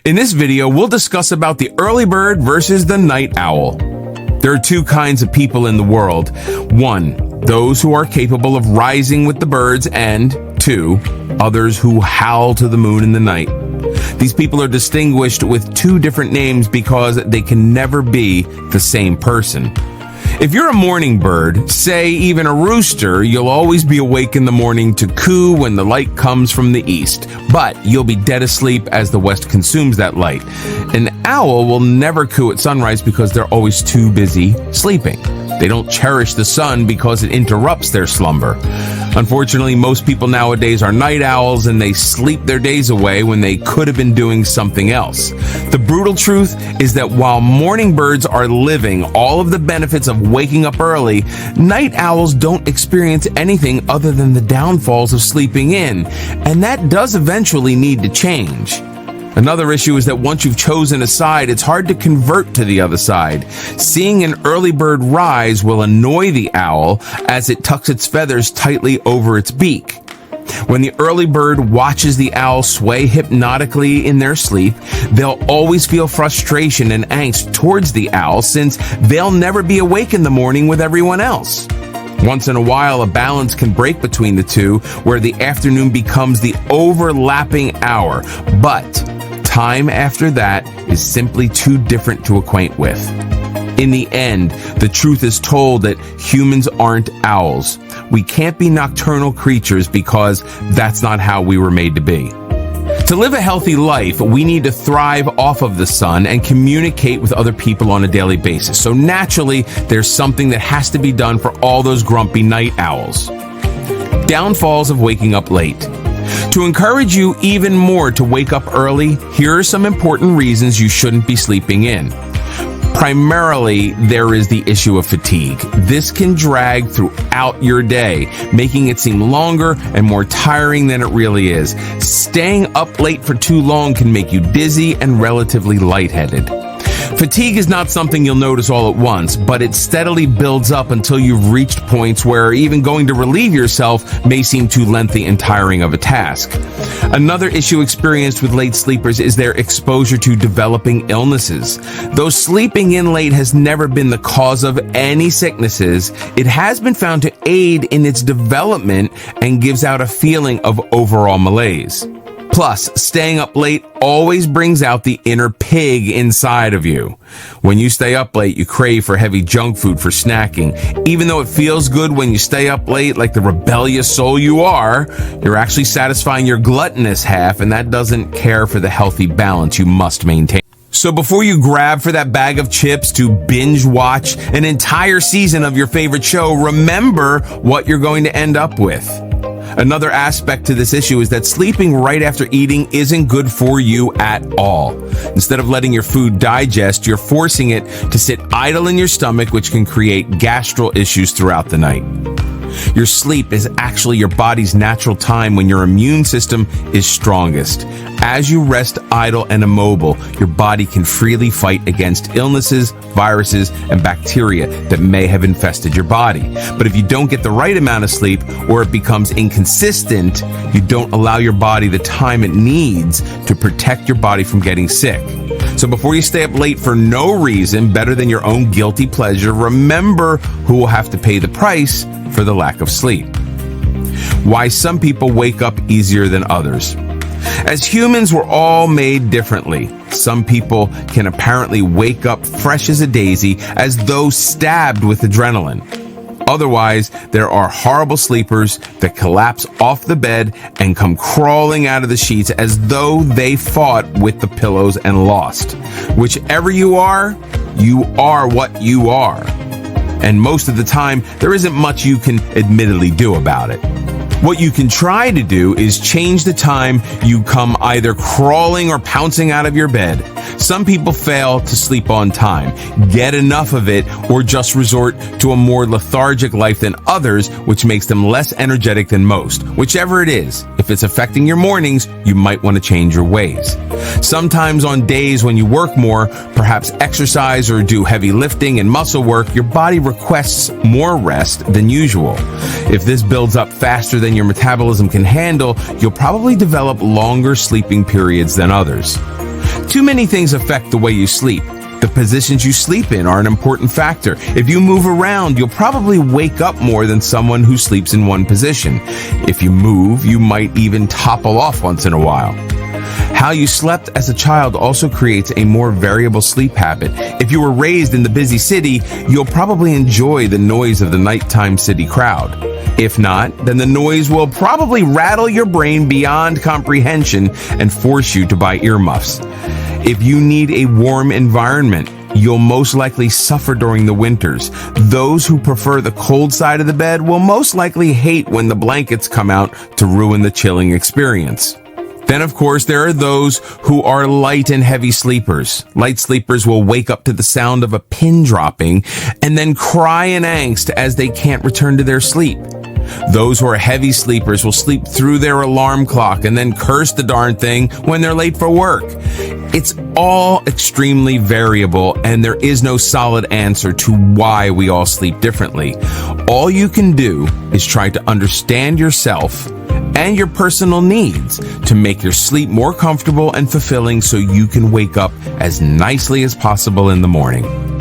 In this video, we'll discuss about the early bird versus the night owl. There are two kinds of people in the world. One, those who are capable of rising with the birds, and two, others who howl to the moon in the night. These people are distinguished with two different names because they can never be the same person. If you're a morning bird, say even a rooster, you'll always be awake in the morning to coo when the light comes from the east, but you'll be dead asleep as the west consumes that light. An owl will never coo at sunrise because they're always too busy sleeping. They don't cherish the sun because it interrupts their slumber. Unfortunately, most people nowadays are night owls and they sleep their days away when they could have been doing something else. The brutal truth is that while morning birds are living all of the benefits of waking up early, night owls don't experience anything other than the downfalls of sleeping in, and that does eventually need to change. Another issue is that once you've chosen a side, it's hard to convert to the other side. Seeing an early bird rise will annoy the owl as it tucks its feathers tightly over its beak. When the early bird watches the owl sway hypnotically in their sleep, they'll always feel frustration and angst towards the owl since they'll never be awake in the morning with everyone else. Once in a while, a balance can break between the two, where the afternoon becomes the overlapping hour, but time after that is simply too different to acquaint with. In the end, the truth is told that humans aren't owls. We can't be nocturnal creatures because that's not how we were made to be. To live a healthy life, we need to thrive off of the sun and communicate with other people on a daily basis. So naturally, there's something that has to be done for all those grumpy night owls. Downfalls of waking up late. To encourage you even more to wake up early, here are some important reasons you shouldn't be sleeping in. Primarily, there is the issue of fatigue. This can drag throughout your day, making it seem longer and more tiring than it really is. Staying up late for too long can make you dizzy and relatively lightheaded. Fatigue is not something you'll notice all at once, but it steadily builds up until you've reached points where even going to relieve yourself may seem too lengthy and tiring of a task. Another issue experienced with late sleepers is their exposure to developing illnesses. Though sleeping in late has never been the cause of any sicknesses, it has been found to aid in its development and gives out a feeling of overall malaise. Plus, staying up late always brings out the inner pig inside of you. When you stay up late, you crave for heavy junk food for snacking. Even though it feels good when you stay up late like the rebellious soul you are, you're actually satisfying your gluttonous half, and that doesn't care for the healthy balance you must maintain. So before you grab for that bag of chips to binge watch an entire season of your favorite show, remember what you're going to end up with. Another aspect to this issue is that sleeping right after eating isn't good for you at all. Instead of letting your food digest, you're forcing it to sit idle in your stomach, which can create gastral issues throughout the night. Your sleep is actually your body's natural time when your immune system is strongest. As you rest idle and immobile, your body can freely fight against illnesses, viruses, and bacteria that may have infested your body. But if you don't get the right amount of sleep, or it becomes inconsistent, you don't allow your body the time it needs to protect your body from getting sick. So before you stay up late for no reason better than your own guilty pleasure, remember who will have to pay the price for the lack of sleep. Why some people wake up easier than others. As humans, we're all made differently. Some people can apparently wake up fresh as a daisy, as though stabbed with adrenaline. Otherwise, there are horrible sleepers that collapse off the bed and come crawling out of the sheets as though they fought with the pillows and lost. Whichever you are what you are. And most of the time, there isn't much you can admittedly do about it. What you can try to do is change the time you come either crawling or pouncing out of your bed. Some people fail to sleep on time, get enough of it, or just resort to a more lethargic life than others, which makes them less energetic than most. Whichever it is, if it's affecting your mornings, you might want to change your ways. Sometimes on days when you work more, perhaps exercise or do heavy lifting and muscle work, your body requests more rest than usual. If this builds up faster than your metabolism can handle, you'll probably develop longer sleeping periods than others. Too many things affect the way you sleep. The positions you sleep in are an important factor. If you move around, you'll probably wake up more than someone who sleeps in one position. If you move, you might even topple off once in a while. How you slept as a child also creates a more variable sleep habit. If you were raised in the busy city, you'll probably enjoy the noise of the nighttime city crowd. If not, then the noise will probably rattle your brain beyond comprehension and force you to buy earmuffs. If you need a warm environment, you'll most likely suffer during the winters. Those who prefer the cold side of the bed will most likely hate when the blankets come out to ruin the chilling experience. Then, of course, there are those who are light and heavy sleepers. Light sleepers will wake up to the sound of a pin dropping and then cry in angst as they can't return to their sleep. Those who are heavy sleepers will sleep through their alarm clock and then curse the darn thing when they're late for work. It's all extremely variable, and there is no solid answer to why we all sleep differently. All you can do is try to understand yourself and your personal needs to make your sleep more comfortable and fulfilling so you can wake up as nicely as possible in the morning.